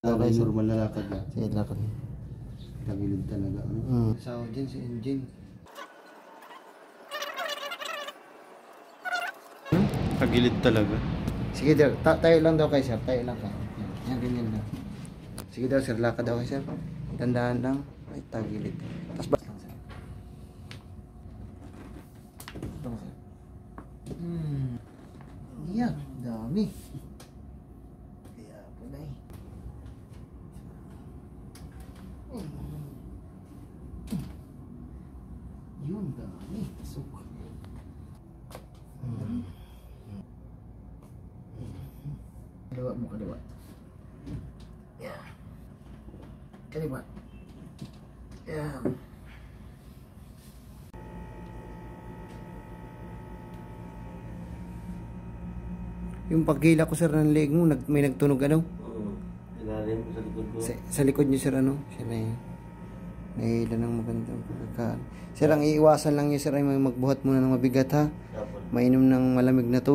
Okay, sir. Normal na lakad na. Sige, lakad. Tagilid talaga. Kasama dyan si engine. Tagilid talaga. Sige, tayo lang daw kay sir. Tayo lang kayo. Yan, ganyan lang. Sige daw sir, lakad daw kay sir. Tandaan lang. Ay, tagilid. Tapos ba? Ito sir. Yan, dami. Kaya pala eh. Yun, dami. Pasok. Kaliwa mo, kaliwa. Yeah. Kaliwa. Yeah. Yung paghila ko sir ng leg mo, may nagtunog ano? Oo. Ilalim sa likod mo. Sa likod niyo sir ano? Siya na yun. Nahihila ng magandang pagkakaan. Sir, ang iiwasan lang niyo sir ay magbuhat muna ng mabigat ha. Dapat. Mainom ng malamig na tubig.